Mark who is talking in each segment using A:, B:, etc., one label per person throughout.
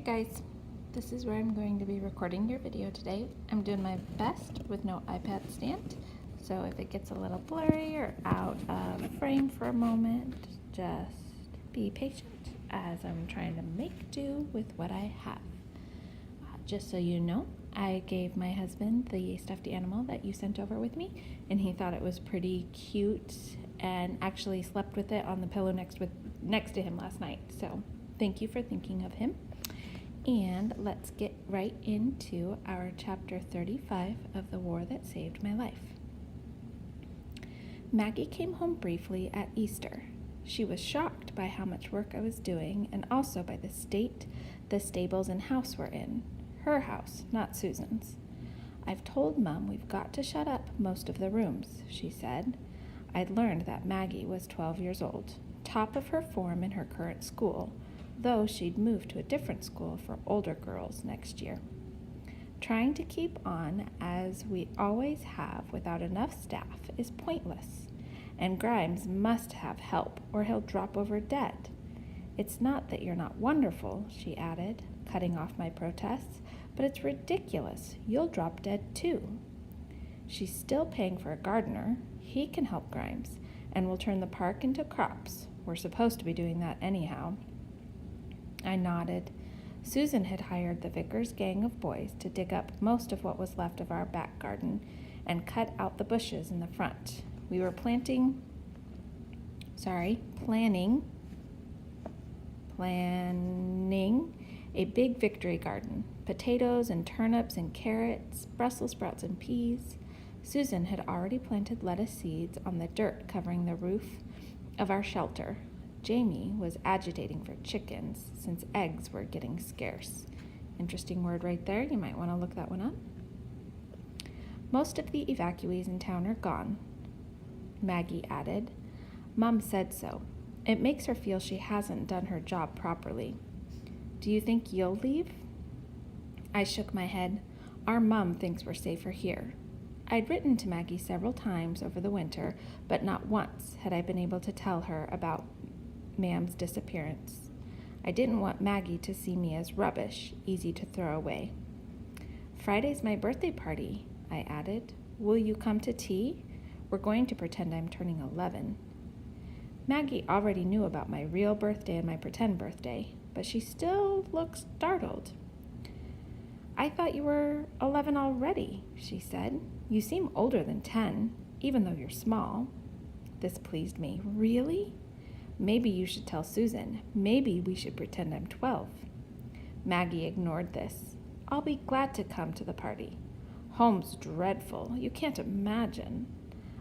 A: guys, this is where I'm going to be recording your video today. I'm doing my best with no iPad stand, so if it gets a little blurry or out of frame for a moment, just be patient as I'm trying to make do with what I have. Just so you know, I gave my husband the stuffed animal that you sent over with me, and he thought it was pretty cute and actually slept with it on the pillow next to him last night. So thank you for thinking of him. And let's get right into our chapter 35 of The War That Saved My Life. Maggie came home briefly at Easter. She was shocked by how much work I was doing and also by the state the stables and house were in. Her house, not Susan's. "I've told Mom we've got to shut up most of the rooms," she said. I'd learned that Maggie was 12 years old, top of her form in her current school, though she'd moved to a different school for older girls next year. Trying to keep on as we always have without enough staff is pointless, and Grimes must have help or he'll drop over dead. "It's not that you're not wonderful," she added, cutting off my protests, "but it's ridiculous. You'll drop dead too." "She's still paying for a gardener. He can help Grimes, and we'll turn the park into crops. We're supposed to be doing that anyhow." I nodded. Susan had hired the vicar's gang of boys to dig up most of what was left of our back garden and cut out the bushes in the front. We were planning a big victory garden, potatoes and turnips and carrots, Brussels sprouts and peas. Susan had already planted lettuce seeds on the dirt covering the roof of our shelter. Jamie was agitating for chickens since eggs were getting scarce. Interesting word right there. You might want to look that one up. "Most of the evacuees in town are gone," Maggie added. "Mom said so. It makes her feel she hasn't done her job properly. Do you think you'll leave?" I shook my head. Our mom thinks we're safer here. I'd written to Maggie several times over the winter, but not once had I been able to tell her about Mam's disappearance. I didn't want Maggie to see me as rubbish, easy to throw away. "Friday's my birthday party," I added. "Will you come to tea? We're going to pretend I'm turning 11. Maggie already knew about my real birthday and my pretend birthday, but she still looked startled. "I thought you were 11 already," she said. "You seem older than 10, even though you're small." This pleased me. "Really? Maybe you should tell Susan. Maybe we should pretend I'm 12. Maggie ignored this. "I'll be glad to come to the party. Home's dreadful. You can't imagine.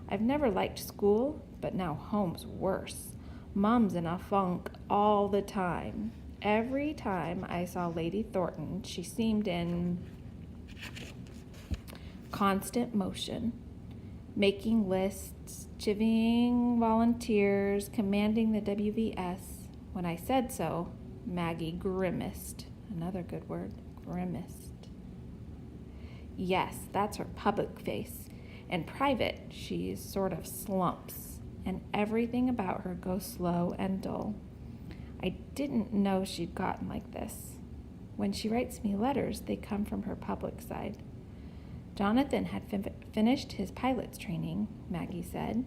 A: I've never liked school, but now home's worse. Mom's in a funk all the time. Every time I saw Lady Thornton, she seemed in constant motion, making lists, chivying volunteers, commanding the WVS. When I said so, Maggie grimaced. Another good word, grimaced. Yes, that's her public face. In private, she sort of slumps, and everything about her goes slow and dull. I didn't know she'd gotten like this. When she writes me letters, they come from her public side. Jonathan had finished his pilot's training, Maggie said.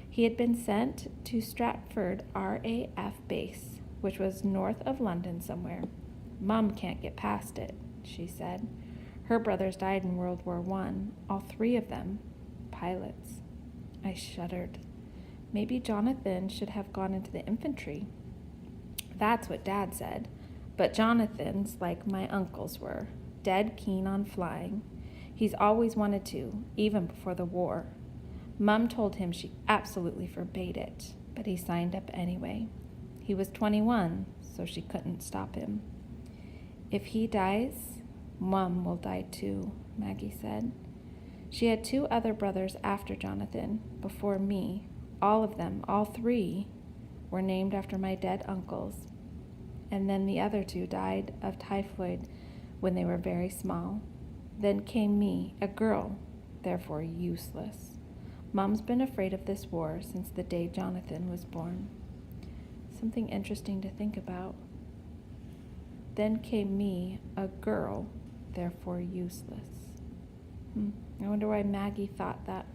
A: He had been sent to Stratford RAF base, which was north of London somewhere. Mom can't get past it, she said. Her brothers died in World War I, all three of them, pilots. I shuddered. Maybe Jonathan should have gone into the infantry. That's what Dad said, but Jonathan's like my uncles were, dead keen on flying. He's always wanted to, even before the war. Mom told him she absolutely forbade it, but he signed up anyway. He was 21, so she couldn't stop him. "If he dies, Mom will die too," Maggie said. She had 2 other brothers after Jonathan, before me. All of them, all 3, were named after my dead uncles. And then the other 2 died of typhoid when they were very small. Then came me, a girl, therefore useless. Mom's been afraid of this war since the day Jonathan was born. Something interesting to think about. Then came me, a girl, therefore useless. I wonder why Maggie thought that.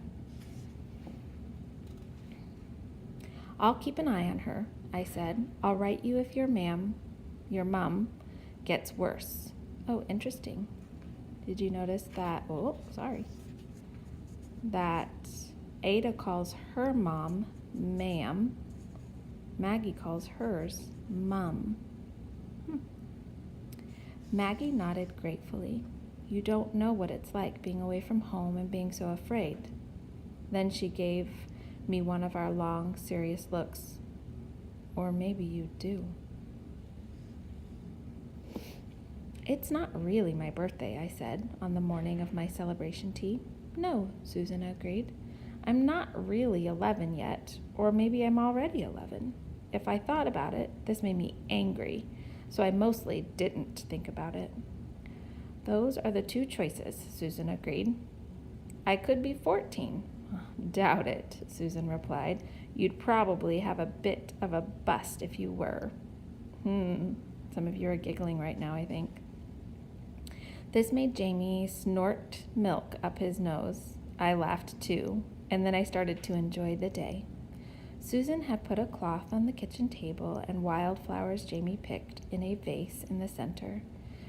A: I'll keep an eye on her, I said. I'll write you if your mum, gets worse. Oh, interesting. Did you notice that? Oh, sorry. That Ada calls her mom ma'am. Maggie calls hers mum. Maggie nodded gratefully. You don't know what it's like being away from home and being so afraid. Then she gave me one of our long, serious looks. Or maybe you do. It's not really my birthday, I said, on the morning of my celebration tea. No, Susan agreed. I'm not really 11 yet, or maybe I'm already 11. If I thought about it, this made me angry, so I mostly didn't think about it. Those are the two choices, Susan agreed. I could be 14. Doubt it, Susan replied. You'd probably have a bit of a bust if you were. Some of you are giggling right now, I think. This made Jamie snort milk up his nose. I laughed too, and then I started to enjoy the day. Susan had put a cloth on the kitchen table and wildflowers Jamie picked in a vase in the center.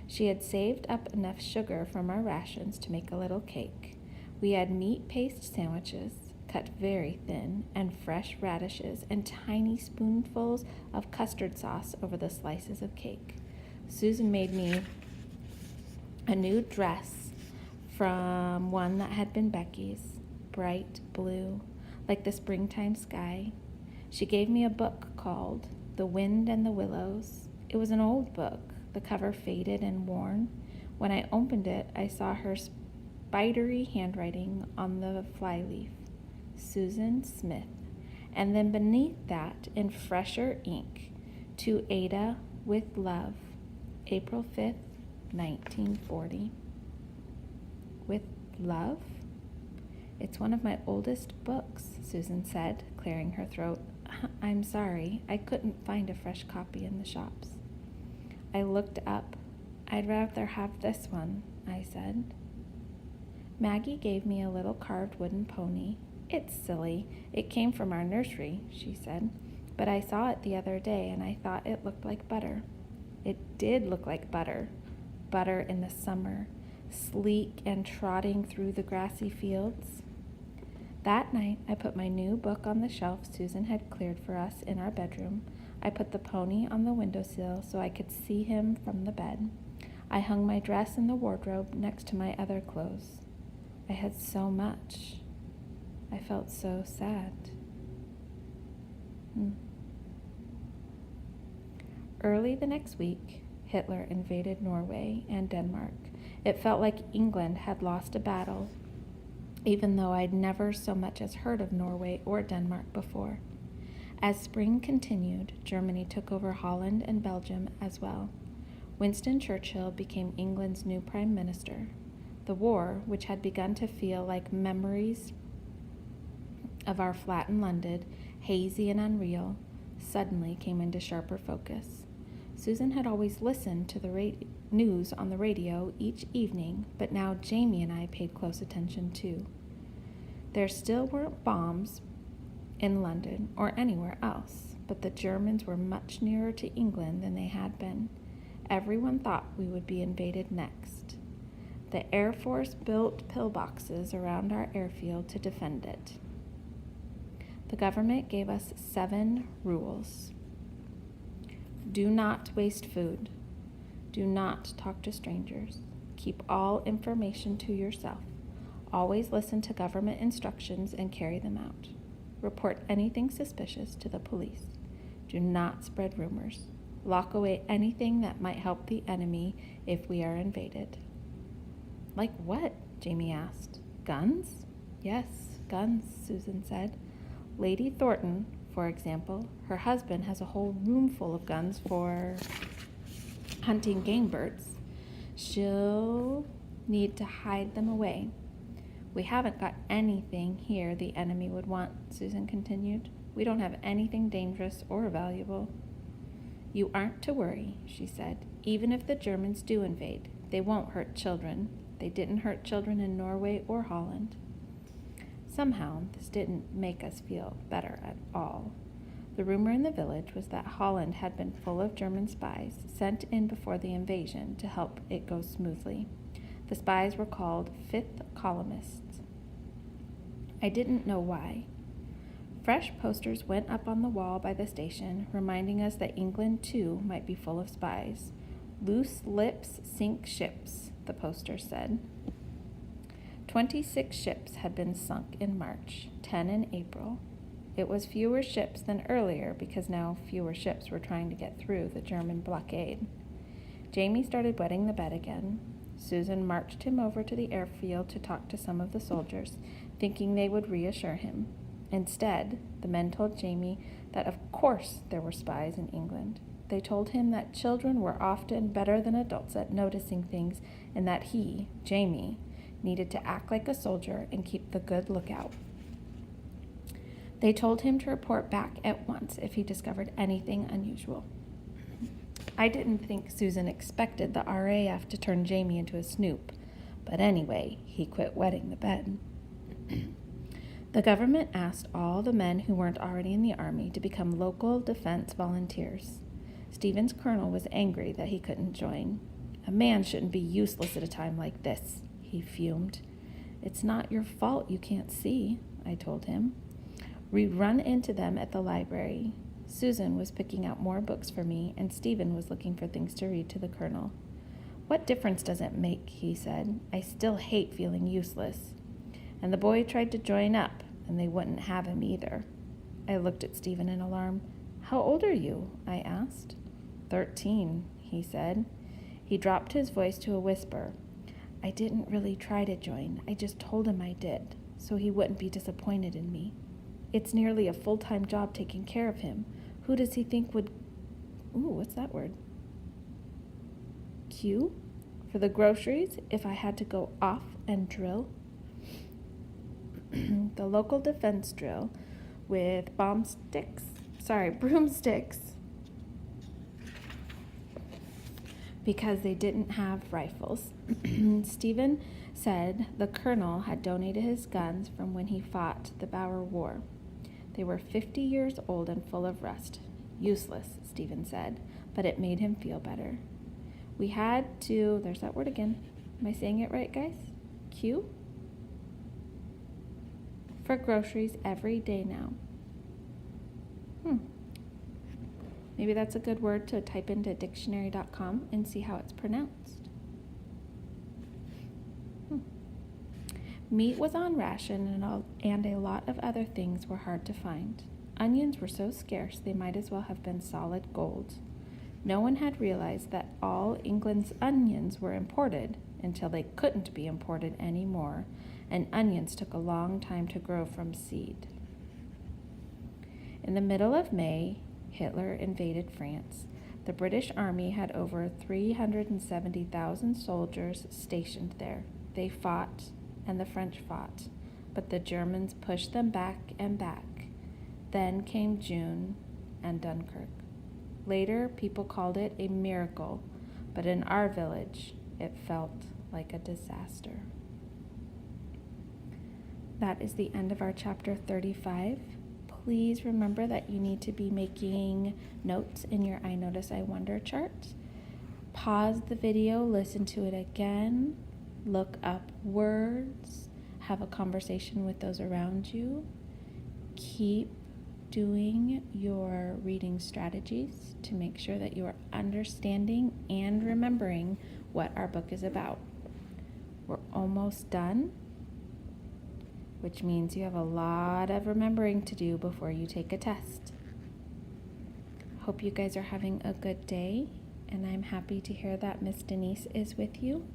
A: She had saved up enough sugar from our rations to make a little cake. We had meat paste sandwiches, cut very thin, and fresh radishes and tiny spoonfuls of custard sauce over the slices of cake. Susan made me a new dress from one that had been Becky's, bright blue, like the springtime sky. She gave me a book called The Wind and the Willows. It was an old book, the cover faded and worn. When I opened it, I saw her spidery handwriting on the flyleaf, Susan Smith, and then beneath that, in fresher ink, to Ada with love, April 5th, 1940. With love? It's one of my oldest books, Susan said, clearing her throat. I'm sorry, I couldn't find a fresh copy in the shops. I looked up. I'd rather have this one, I said. Maggie gave me a little carved wooden pony. It's silly. It came from our nursery, she said, but I saw it the other day and I thought it looked like butter. It did look like butter. Butter in the summer, sleek and trotting through the grassy fields. That night, I put my new book on the shelf Susan had cleared for us in our bedroom. I put the pony on the windowsill so I could see him from the bed. I hung my dress in the wardrobe next to my other clothes. I had so much. I felt so sad. Early the next week, Hitler invaded Norway and Denmark. It felt like England had lost a battle, even though I'd never so much as heard of Norway or Denmark before. As spring continued, Germany took over Holland and Belgium as well. Winston Churchill became England's new prime minister. The war, which had begun to feel like memories of our flattened London, hazy and unreal, suddenly came into sharper focus. Susan had always listened to the news on the radio each evening, but now Jamie and I paid close attention too. There still weren't bombs in London or anywhere else, but the Germans were much nearer to England than they had been. Everyone thought we would be invaded next. The Air Force built pillboxes around our airfield to defend it. The government gave us 7 rules. Do not waste food. Do not talk to strangers. Keep all information to yourself. Always listen to government instructions and carry them out. Report anything suspicious to the police. Do not spread rumors. Lock away anything that might help the enemy if we are invaded. Like what? Jamie asked. Guns? Yes, guns, Susan said. Lady Thornton, for example, her husband has a whole room full of guns for hunting game birds. She'll need to hide them away. We haven't got anything here the enemy would want, Susan continued. We don't have anything dangerous or valuable. You aren't to worry, she said. Even if the Germans do invade, they won't hurt children. They didn't hurt children in Norway or Holland. Somehow, this didn't make us feel better at all. The rumor in the village was that Holland had been full of German spies sent in before the invasion to help it go smoothly. The spies were called fifth columnists. I didn't know why. Fresh posters went up on the wall by the station, reminding us that England, too, might be full of spies. Loose lips sink ships, the poster said. 26 ships had been sunk in March, 10 in April. It was fewer ships than earlier because now fewer ships were trying to get through the German blockade. Jamie started wetting the bed again. Susan marched him over to the airfield to talk to some of the soldiers, thinking they would reassure him. Instead, the men told Jamie that of course there were spies in England. They told him that children were often better than adults at noticing things and that he, Jamie, needed to act like a soldier and keep the good lookout. They told him to report back at once if he discovered anything unusual. I didn't think Susan expected the RAF to turn Jamie into a snoop, but anyway, he quit wetting the bed. The government asked all the men who weren't already in the army to become local defense volunteers. Stephen's colonel was angry that he couldn't join. A man shouldn't be useless at a time like this, he fumed. It's not your fault you can't see, I told him. We'd run into them at the library. Susan was picking out more books for me, and Stephen was looking for things to read to the colonel. What difference does it make, he said. I still hate feeling useless. And the boy tried to join up, and they wouldn't have him either. I looked at Stephen in alarm. How old are you? I asked. 13, he said. He dropped his voice to a whisper. I didn't really try to join. I just told him I did, so he wouldn't be disappointed in me. It's nearly a full-time job taking care of him. Who does he think would... Ooh, what's that word? Queue? For the groceries, if I had to go off and drill? The local defense drill with broomsticks, because they didn't have rifles. Stephen said the colonel had donated his guns from when he fought the Boer War. They were 50 years old and full of rust. Useless, Stephen said, but it made him feel better. We had to, there's that word again. Am I saying it right, guys? Queue? For groceries every day now. Maybe that's a good word to type into dictionary.com and see how it's pronounced. Meat was on ration and a lot of other things were hard to find. Onions were so scarce they might as well have been solid gold. No one had realized that all England's onions were imported until they couldn't be imported anymore, and onions took a long time to grow from seed. In the middle of May, Hitler invaded France. The British Army had over 370,000 soldiers stationed there. They fought, and the French fought, but the Germans pushed them back and back. Then came June and Dunkirk. Later, people called it a miracle, but in our village, it felt like a disaster. That is the end of our chapter 35. Please remember that you need to be making notes in your I Notice, I Wonder chart. Pause the video, listen to it again, look up words, have a conversation with those around you. Keep doing your reading strategies to make sure that you are understanding and remembering what our book is about. We're almost done, which means you have a lot of remembering to do before you take a test. Hope you guys are having a good day, and I'm happy to hear that Miss Denise is with you.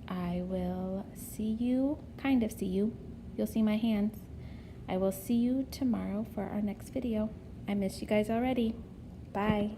A: I will see you, you'll see my hands. I will see you tomorrow for our next video. I miss you guys already. Bye.